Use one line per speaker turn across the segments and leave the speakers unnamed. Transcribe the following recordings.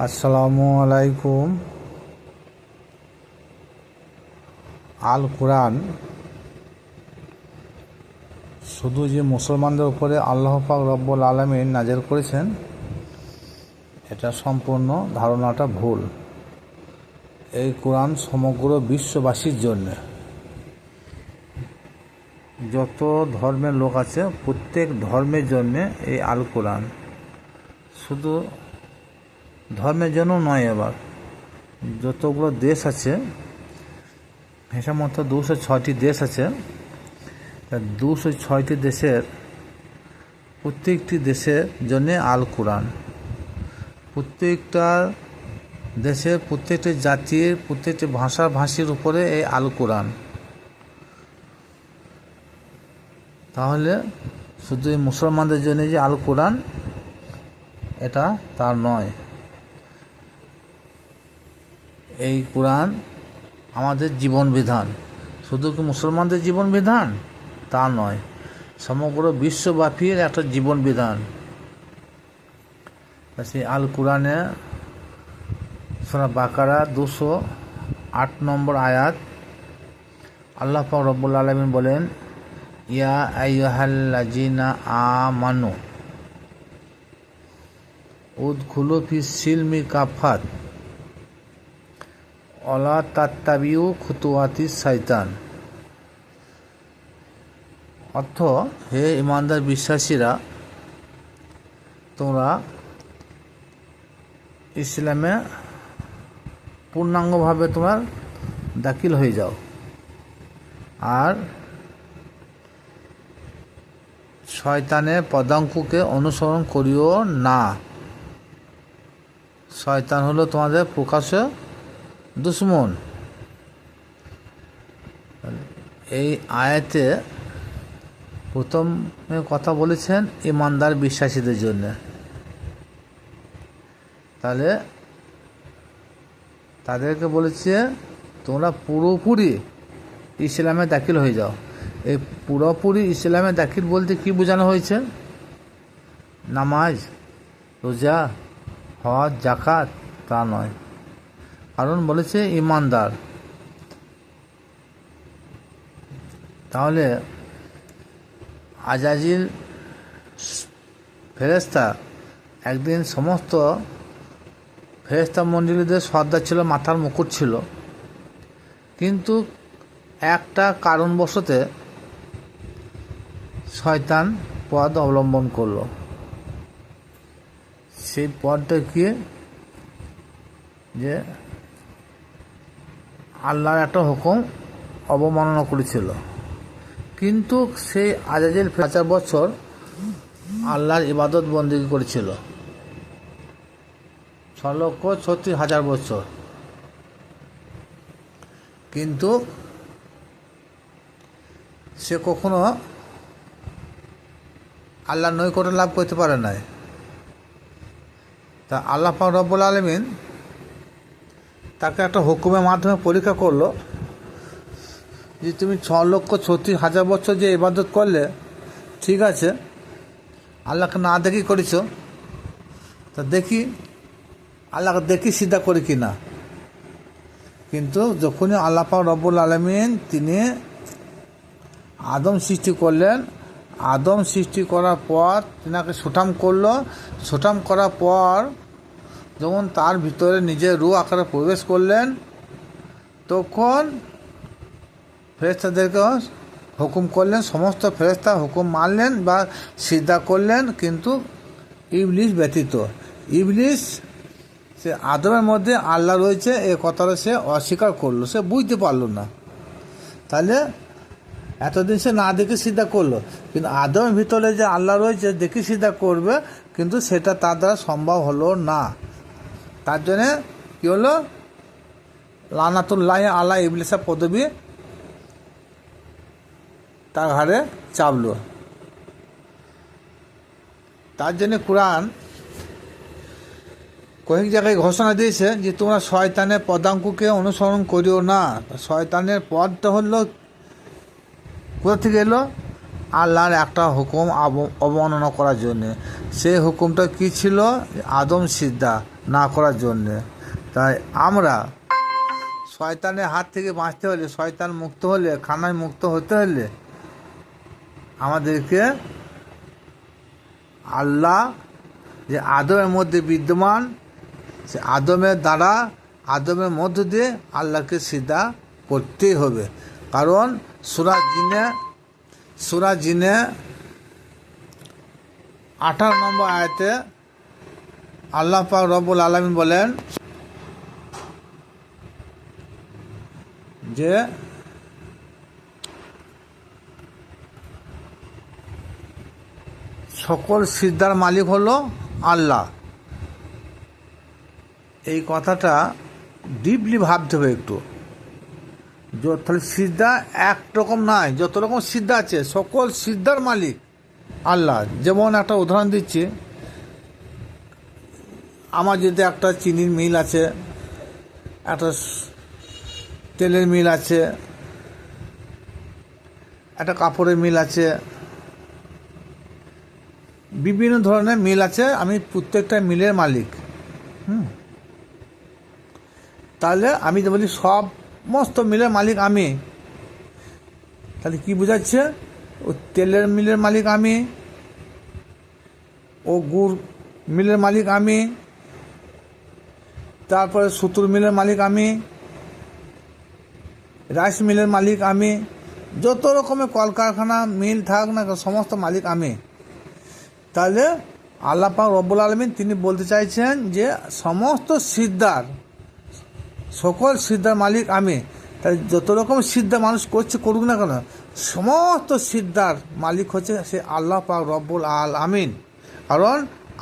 আসসালামু আলাইকুম। আল কোরআন শুধু যে মুসলমানদের উপরে আল্লাহ পাক রব্বুল আলামিন নাযিল করেছেন, এটা সম্পূর্ণ ধারণাটা ভুল। এই কোরআন সমগ্র বিশ্ববাসীর জন্য, যত ধর্মের লোক আছে প্রত্যেক ধর্মের জন্য এই আল কোরআন। শুধু ধর্মের জন্য নয়, আবার যতগুলো দেশ আছে, হিসাব মতো 206টি দেশ আছে। 206টি দেশের প্রত্যেকটি দেশের জন্য আল কোরআন। প্রত্যেকটা দেশের প্রত্যেকটি জাতির প্রত্যেকটি ভাষাভাষীর উপরে এই আল কোরআন। তাহলে শুধু এই মুসলমানদের জন্য যে আল কোরআন, এটা তার নয়। এই কোরআন আমাদের জীবন বিধান। শুধু কি মুসলমানদের জীবন বিধান তা নয়, সমগ্র বিশ্বব্যাপীর একটা জীবন বিধান। সেই আল কোরআনে সূরা বাকারা 208 নম্বর আয়াত, আল্লাহ পাক রব্বুল আলামিন বলেন, ইয়া আইয়ুহাল্লাযীনা আমানু উদখুলু ফিস সিলমি কাফাত ওয়ালা তাত্তাবিউ খুতুওয়াতিস শাইতান। অর্থ, হে ইমানদার বিশ্বাসীরা, তোমরা ইসলামে পূর্ণাঙ্গভাবে তোমরা দাখিল হয়ে যাও, আর শয়তানের পদাঙ্ককে অনুসরণ করিও না। শয়তান হলো তোমাদের প্রকাশ্য দুশ্মন। এই আয়াতে প্রথমে কথা বলেছেন ইমানদার বিশ্বাসীদের জন্য। তাহলে তাদেরকে বলেছে তোমরা পুরোপুরি ইসলামে দাখিল হয়ে যাও। এই পুরোপুরি ইসলামে দাখিল বলতে কি বোঝানো হয়েছে? নামাজ, রোজা, হজ, যাকাত তা নয়। কারণ বলেছে ইমানদার। তাহলে আজাজিল ফেরেশতা একদিন সমস্ত ফেরেশতা মণ্ডলীদের সর্দার ছিল, মাথার মুকুট ছিল, কিন্তু একটা কারণবশতে শয়তান পথ অবলম্বন করল। সেই পথটা কি? যে আল্লাহর একটা হুকুম অবমাননা করেছিল। কিন্তু সেই আজাজিল 50 বছর আল্লাহর ইবাদত বন্দেগী করেছিল, 6,36,000 বছর। কিন্তু সে কখনো আল্লাহর নৈকট্য লাভ করতে পারে নাই। তা আল্লাহ পাক রব্বুল আলামিন তাকে একটা হুকুমের মাধ্যমে পরীক্ষা করলো, যে তুমি 6,36,000 বছর যে ইবাদত করলে, ঠিক আছে, আল্লাহকে না দেখি করেছ, তা দেখি আল্লাহকে দেখি সিদ্ধা করি কি না। কিন্তু যখনই আল্লাহ পাক রব্বুল আলামিন তিনি আদম সৃষ্টি করলেন, আদম সৃষ্টি করার পর তিনাকে সুঠাম করলো। সুঠাম করার পর যখন তার ভিতরে নিজের রূহ আকারে প্রবেশ করলেন, তখন ফেরেশতাদেরকে হুকুম করলেন, সমস্ত ফেরেশতা হুকুম মানলেন বা সিজদা করলেন, কিন্তু ইবলিস ব্যতীত। ইবলিস সে আদমের মধ্যে আল্লাহ রয়েছে এই কথাটা সে অস্বীকার করলো, সে বুঝতে পারলো না। তাহলে এতদিন সে না দেখে সিজদা করলো, কিন্তু আদমের ভিতরে যে আল্লাহ রয়েছে দেখে সিজদা করবে, কিন্তু সেটা তার দ্বারা সম্ভব হলো না। তার জন্যে কী হলো? লানাতুল্লাহি আলা ইবলিসের পদবী তার ঘাড়ে চাপলো। তার জন্য কোরআন কয়েক জায়গায় ঘোষণা দিয়েছে যে তোমরা শয়তানের পদাঙ্ককে অনুসরণ করিও না। শয়তানের পদটা হলো কোথা থেকে এলো? আল্লাহর একটা হুকুম অবমাননা করার জন্যে। সেই হুকুমটা কী ছিল? আদম সিজদা না করার জন্যে। তাই আমরা শয়তানের হাত থেকে বাঁচতে হলে, শয়তান মুক্ত হলে, খানায় মুক্ত হতে হলে আমাদেরকে আল্লাহ যে আদমের মধ্যে বিদ্যমান, সে আদমের দ্বারা, আদমের মধ্য দিয়ে আল্লাহকে সিজদা করতেই হবে। কারণ সূরা জিনে 18 নম্বর আয়াতে আল্লাহ পাক রব্বুল আলামিন বলেন যে সকল সিজদার মালিক হলো আল্লাহ। এই কথাটা ডিপলি ভাবতে হবে একটু। তাহলে সিজদা একরকম নয়, যত রকম সিজদা আছে সকল সিজদার মালিক আল্লাহ। যেমন একটা উদাহরণ দিচ্ছি, আমার যদি একটা চিনির মিল আছে, একটা তেলের মিল আছে, একটা কাপড়ের মিল আছে, বিভিন্ন ধরনের মিল আছে, আমি প্রত্যেকটা মিলের মালিক। তাহলে আমি যে বলি সমস্ত মিলের মালিক আমি, তাহলে কি বোঝাচ্ছে? ও তেলের মিলের মালিক আমি, ও গুড় মিলের মালিক আমি, তারপরে সুতুর মিলের মালিক আমি, রাইস মিলের মালিক আমি, যত রকমের কলকারখানা মিল থাক না সমস্ত মালিক আমি। তাহলে আল্লাহ পাক রব্বুল আলামিন তিনি বলতে চাইছেন যে সমস্ত সিজদার, সকল সিজদার মালিক আমি। তাই যত রকম সিজদা মানুষ করুক না কেন, সমস্ত সিজদার মালিক হচ্ছে সে আল্লাহ পাক রব্বুল আলামিন। কারণ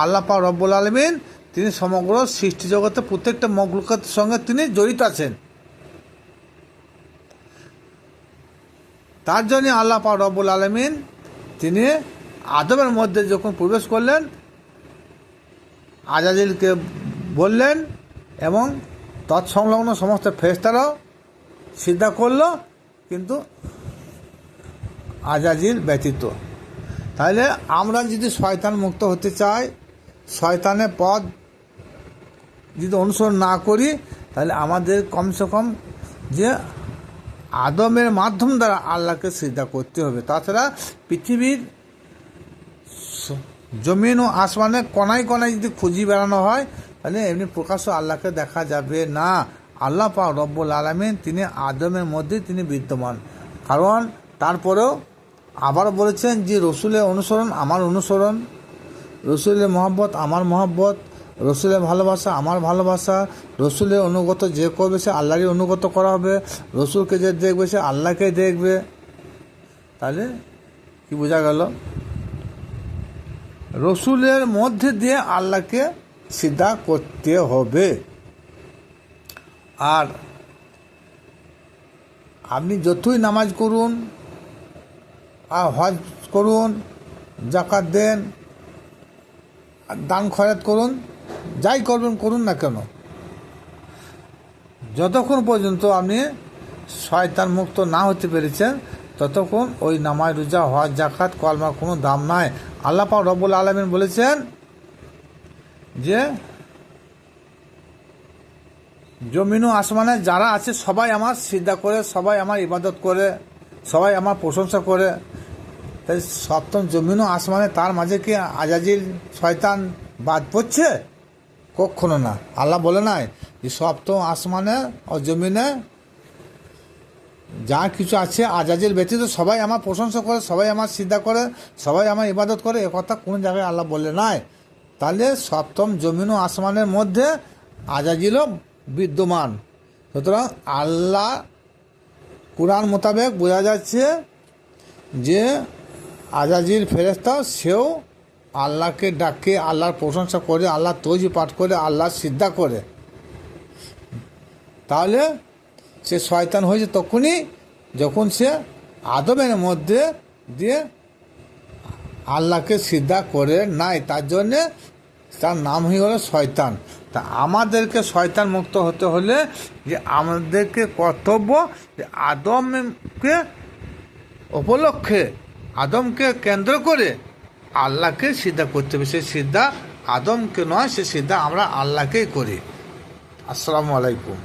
আল্লাহ পাক রব্বুল আলামিন তিনি সমগ্র সৃষ্টি জগতে প্রত্যেকটা মখলুকাতের সঙ্গে তিনি জড়িত আছেন। তার জন্য আল্লাহ পাক রব্বুল আলামিন তিনি আদমের মধ্যে যখন প্রবেশ করলেন, আজাজিলকে বললেন এবং তৎসংলগ্ন সমস্ত ফেরেশতারাও সিজদা করল, কিন্তু আজাজিল ব্যতীত। তাহলে আমরা যদি শয়তান মুক্ত হতে চাই, শয়তানের পথ যদি অনুসরণ না করি, তাহলে আমাদের কমসে কম যে আদমের মাধ্যম দ্বারা আল্লাহকে সিজদা করতে হবে। তাছাড়া পৃথিবীর জমিন ও আসমানের কণায় কণায় যদি খুঁজি বেড়ানো হয়, তাহলে এমনি প্রকাশ্য আল্লাহকে দেখা যাবে না। আল্লাহ পাক রব্বুল আলামিন তিনি আদমের মধ্যে তিনি বিদ্যমান। কারণ তারপরেও আবার বলেছেন যে রসুলের অনুসরণ আমার অনুসরণ, রসুলের মহব্বত আমার মহব্বত, রসুলের ভালোবাসা আমার ভালোবাসা, রসুলের অনুগত যে করবে সে আল্লাহরই অনুগত করা হবে, রসুলকে যে দেখবে সে আল্লাহকে দেখবে। তাহলে কি বোঝা গেল? রসুলের মধ্যে দিয়ে আল্লাহকে সিজদা করতে হবে। আর আপনি যতই নামাজ করুন আর হজ করুন, যাকাত দেন, দান খয়রাত করুন, যাই করবেন করুন না কেন, যতক্ষণ পর্যন্ত আপনি শয়তান মুক্ত না হতে পেরেছেন ততক্ষণ ওই নামাজ, রোজা, হজ, যাকাত, কলমার কোনো দাম নাই। আল্লাহ পাক রব্বুল আলামিন বলেছেন যে জমিন ও আসমানে যারা আছে সবাই আমার সিজদা করে, সবাই আমার ইবাদত করে, সবাই আমার প্রশংসা করে। তাই সপ্তম জমিন ও আসমানে তার মাঝে কি আজাজিল শয়তান বাদ পড়ছে? কখনো না। আল্লাহ বলে নাই যে সপ্তম আসমানে ও জমিনে যা কিছু আছে আজাজিল ব্যতীত সবাই আমার প্রশংসা করে, সবাই আমার সিজদা করে, সবাই আমার ইবাদত করে, এ কথা কোনো জায়গায় আল্লাহ বলে নাই। তাহলে সপ্তম জমিন ও আসমানের মধ্যে আজাজিলও বিদ্যমান। সুতরাং আল্লাহ কুরআন মোতাবেক বোঝা যাচ্ছে যে আজাজিল ফেরেশতা সেও আল্লাহকে ডাকে, আল্লাহর প্রশংসা করে, আল্লাহ তসবিহ পাঠ করে, আল্লাহর সিজদা করে। তাহলে সে শয়তান হয়েছে তখনই যখন সে আদমের মধ্যে দিয়ে আল্লাহকে সিজদা করে নাই, তার জন্যে তার নাম হয়ে গেল শয়তান। তা আমাদেরকে শয়তান মুক্ত হতে হলে যে আমাদেরকে কর্তব্য যে আদমকে উপলক্ষে আদমকে কেন্দ্র করে আল্লাহকে সিজদা করতে হবে। সে সিজদা আদমকে নয়, সে সিজদা আমরা আল্লাহকেই করি। আসসালামু আলাইকুম।